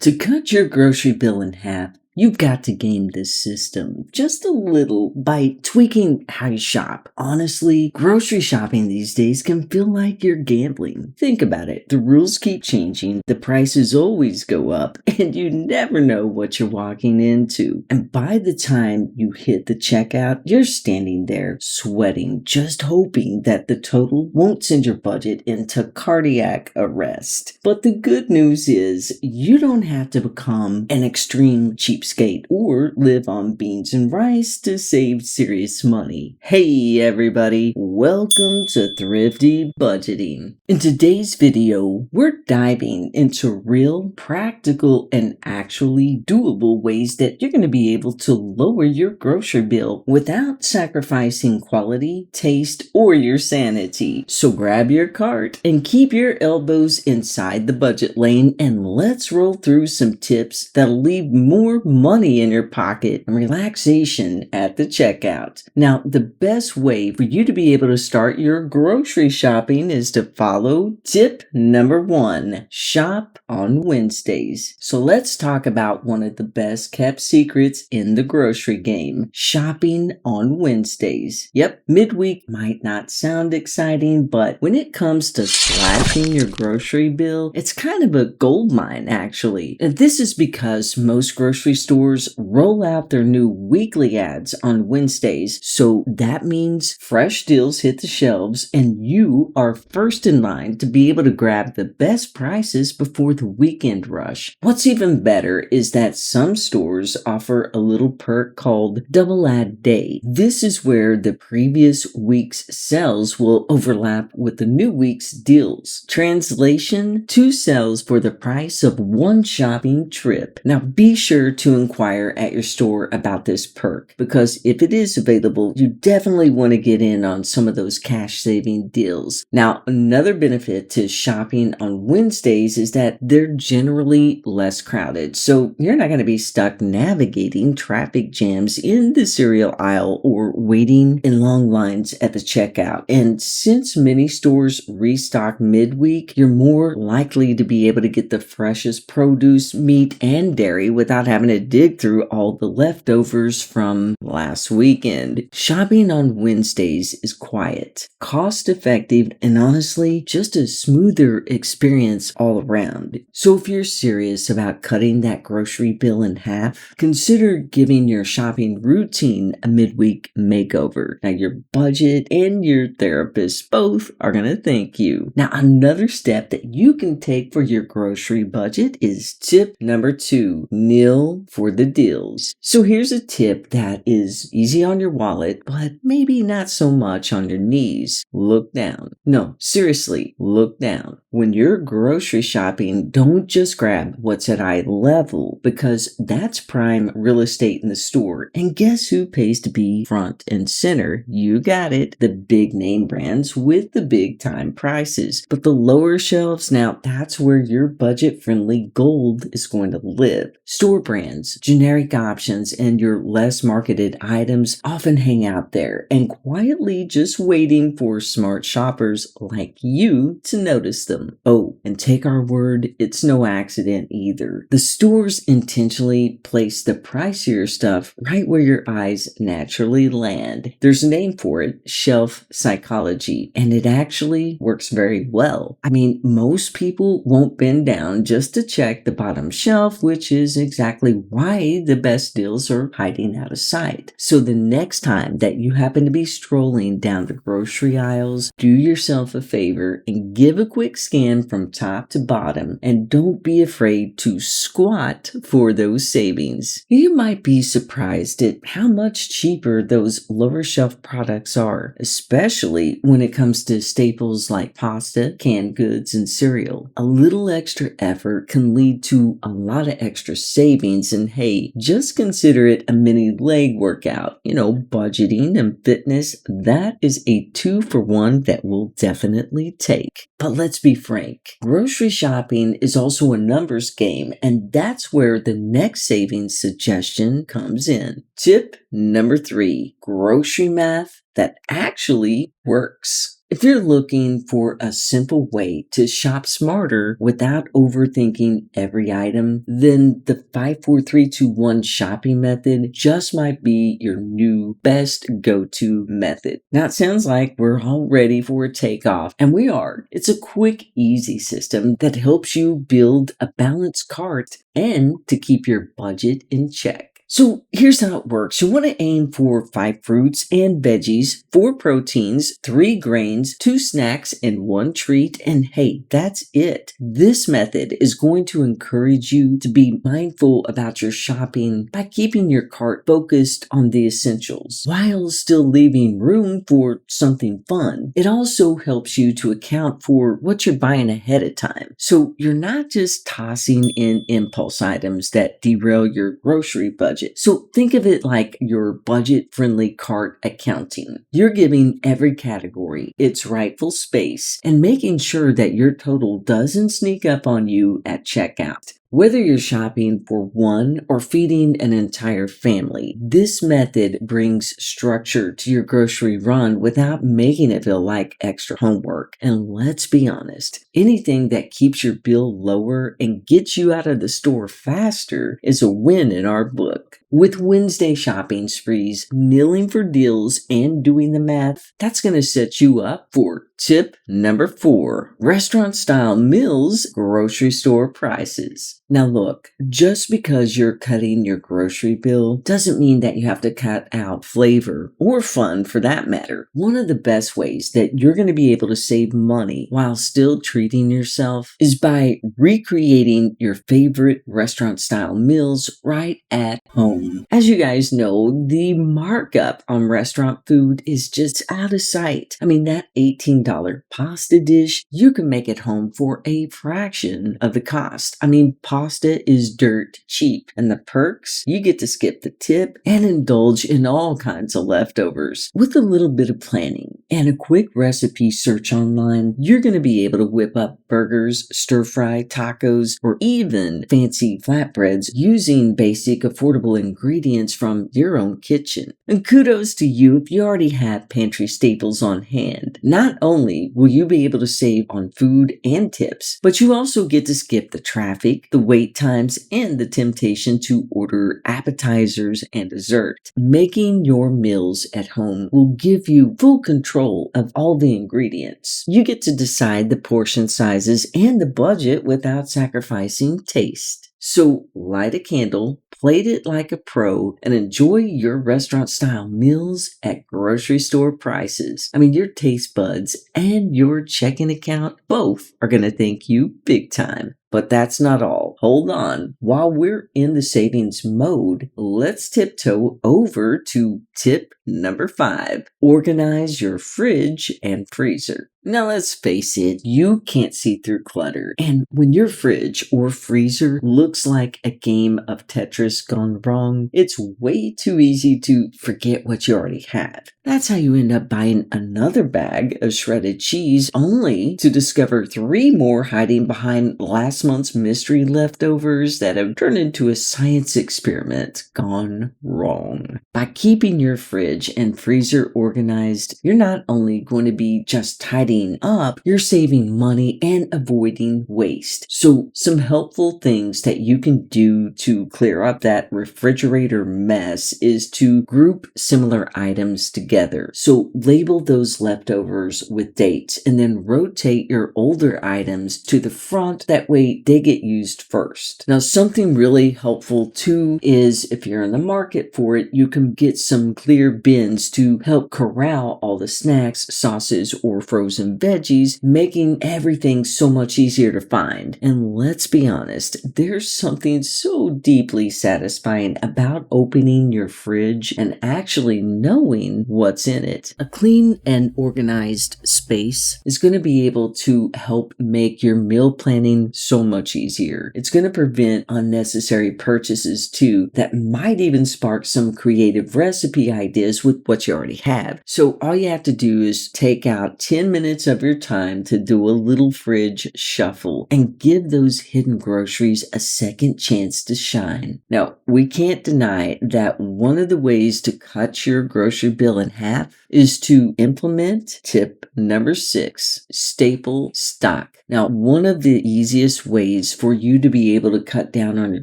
To cut your grocery bill in half, you've got to game this system just a little by tweaking how you shop. Honestly, grocery shopping these days can feel like you're gambling. Think about it. The rules keep changing, the prices always go up, and you never know what you're walking into. And by the time you hit the checkout, you're standing there sweating, just hoping that the total won't send your budget into cardiac arrest. But the good news is you don't have to become an extreme cheapskate or live on beans and rice to save serious money. Hey everybody, welcome to Thrifty Budgeting. In today's video, we're diving into real, practical, and actually doable ways that you're going to be able to lower your grocery bill without sacrificing quality, taste, or your sanity. So grab your cart and keep your elbows inside the budget lane, and let's roll through some tips that'll leave more money in your pocket and relaxation at the checkout. Now, the best way for you to be able to start your grocery shopping is to follow tip number 1. Shop on Wednesdays. So let's talk about one of the best kept secrets in the grocery game. Shopping on Wednesdays. Yep, midweek might not sound exciting, but when it comes to slashing your grocery bill, it's kind of a gold mine actually. And this is because most grocery stores roll out their new weekly ads on Wednesdays, so that means fresh deals hit the shelves and you are first in line to be able to grab the best prices before the weekend rush. What's even better is that some stores offer a little perk called Double Ad Day. This is where the previous week's sales will overlap with the new week's deals. Translation: 2 sales for the price of 1 shopping trip. Now be sure to inquire at your store about this perk, because if it is available, you definitely want to get in on some of those cash saving deals. Now, another benefit to shopping on Wednesdays is that they're generally less crowded, so you're not going to be stuck navigating traffic jams in the cereal aisle or waiting in long lines at the checkout. And since many stores restock midweek, you're more likely to be able to get the freshest produce, meat, and dairy without having to dig through all the leftovers from last weekend. Shopping on Wednesdays is quiet, cost-effective, and honestly, just a smoother experience all around. So if you're serious about cutting that grocery bill in half, consider giving your shopping routine a midweek makeover. Now your budget and your therapist both are going to thank you. Now another step that you can take for your grocery budget is tip number 2. Kneel for the deals. So here's a tip that is easy on your wallet, but maybe not so much on your knees. Look down. No, seriously, look down. When you're grocery shopping, don't just grab what's at eye level, because that's prime real estate in the store. And guess who pays to be front and center? You got it. The big name brands with the big time prices. But the lower shelves, now that's where your budget friendly gold is going to live. Store brands, generic options, and your less marketed items often hang out there and quietly just waiting for smart shoppers like you to notice them. Oh, and take our word, it's no accident either. The stores intentionally place the pricier stuff right where your eyes naturally land. There's a name for it, shelf psychology, and it actually works very well. I mean, most people won't bend down just to check the bottom shelf, which is exactly why the best deals are hiding out of sight. So the next time that you happen to be strolling down the grocery aisles, do yourself a favor and give a quick scan from top to bottom, and don't be afraid to squat for those savings. You might be surprised at how much cheaper those lower shelf products are, especially when it comes to staples like pasta, canned goods, and cereal. A little extra effort can lead to a lot of extra savings, and hey, just consider it a mini leg workout. Budgeting and fitness, that is a 2-for-1 that we'll definitely take. But let's be frank, grocery shopping is also a numbers game, and that's where the next savings suggestion comes in. Tip number 3, grocery math that actually works. If you're looking for a simple way to shop smarter without overthinking every item, then the 5 4 3 2 1 shopping method just might be your new best go-to method. Now it sounds like we're all ready for a takeoff, and we are. It's a quick, easy system that helps you build a balanced cart and to keep your budget in check. So here's how it works. You want to aim for 5 fruits and veggies, 4 proteins, 3 grains, 2 snacks, and 1 treat. And hey, that's it. This method is going to encourage you to be mindful about your shopping by keeping your cart focused on the essentials while still leaving room for something fun. It also helps you to account for what you're buying ahead of time. So you're not just tossing in impulse items that derail your grocery budget. So think of it like your budget-friendly cart accounting. You're giving every category its rightful space and making sure that your total doesn't sneak up on you at checkout. Whether you're shopping for one or feeding an entire family, this method brings structure to your grocery run without making it feel like extra homework. And let's be honest, anything that keeps your bill lower and gets you out of the store faster is a win in our book. With Wednesday shopping sprees, kneeling for deals, and doing the math, that's going to set you up for tip number 4, restaurant-style meals, grocery store prices. Now look, just because you're cutting your grocery bill doesn't mean that you have to cut out flavor or fun for that matter. One of the best ways that you're going to be able to save money while still treating yourself is by recreating your favorite restaurant-style meals right at home. As you guys know, the markup on restaurant food is just out of sight. I mean, that $18 pasta dish, you can make at home for a fraction of the cost. I mean, pasta is dirt cheap, and the perks, you get to skip the tip and indulge in all kinds of leftovers. With a little bit of planning and a quick recipe search online, you're going to be able to whip up burgers, stir-fry, tacos, or even fancy flatbreads using basic, affordable ingredients from your own kitchen. And kudos to you if you already have pantry staples on hand. Not only will you be able to save on food and tips, but you also get to skip the traffic, the wait times, and the temptation to order appetizers and dessert. Making your meals at home will give you full control of all the ingredients. You get to decide the portion sizes and the budget without sacrificing taste. So light a candle, plate it like a pro, and enjoy your restaurant-style meals at grocery store prices. I mean, your taste buds and your checking account both are going to thank you big time. But that's not all. Hold on. While we're in the savings mode, let's tiptoe over to tip number 5. Organize your fridge and freezer. Now let's face it, you can't see through clutter. And when your fridge or freezer looks like a game of Tetris gone wrong, it's way too easy to forget what you already have. That's how you end up buying another bag of shredded cheese only to discover 3 more hiding behind last month's mystery leftovers that have turned into a science experiment gone wrong. By keeping your fridge and freezer organized, you're not only going to be just tidying up, you're saving money and avoiding waste. So some helpful things that you can do to clear up that refrigerator mess is to group similar items together. So label those leftovers with dates and then rotate your older items to the front. That way they get used first. Now something really helpful too is if you're in the market for it, you can get some clear bins to help corral all the snacks, sauces, or frozen veggies, making everything so much easier to find. And let's be honest, there's something so deeply satisfying about opening your fridge and actually knowing what's in it. A clean and organized space is going to be able to help make your meal planning so much easier. It's going to prevent unnecessary purchases too that might even spark some creative recipe ideas with what you already have. So all you have to do is take out 10 minutes of your time to do a little fridge shuffle and give those hidden groceries a second chance to shine. Now, we can't deny that one of the ways to cut your grocery bill in half is to implement tip number 6, staple stock. Now, one of the easiest ways for you to be able to cut down on your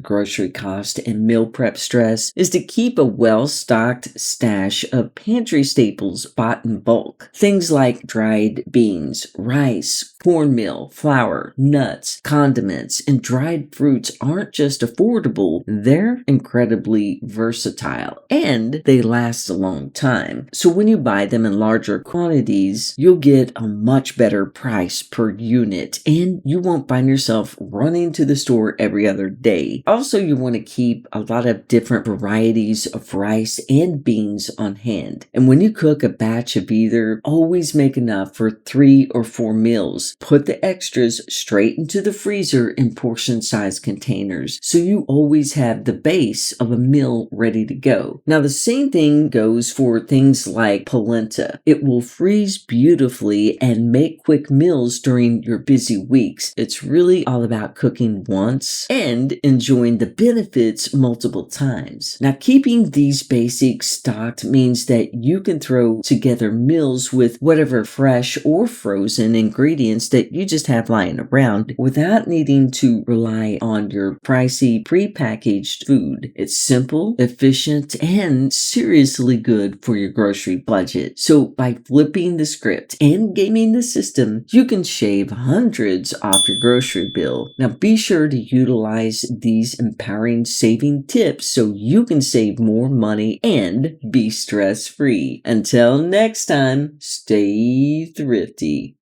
grocery cost and meal prep stress is to keep a well-stocked stash of pantry staples bought in bulk. Things like dried beans, rice, cornmeal, flour, nuts, condiments, and dried fruits aren't just affordable, they're incredibly versatile, and they last a long time. So when you buy them in larger quantities, you'll get a much better price per unit, and you won't find yourself running to the store every other day. Also, you want to keep a lot of different varieties of rice and beans on hand. And when you cook a batch of either, always make enough for 3 or 4 meals. Put the extras straight into the freezer in portion-sized containers, so you always have the base of a meal ready to go. Now, the same thing goes for things like polenta. It will freeze beautifully and make quick meals during your busy weeks. It's really all about cooking once and enjoying the benefits multiple times. Now, keeping these basics stocked means that you can throw together meals with whatever fresh or frozen ingredients that you just have lying around without needing to rely on your pricey prepackaged food. It's simple, efficient, and seriously good for your grocery budget. So by flipping the script and gaming the system, you can shave hundreds off your grocery bill. Now be sure to utilize these empowering saving tips so you can save more money and be stress-free. Until next time, stay thrifty.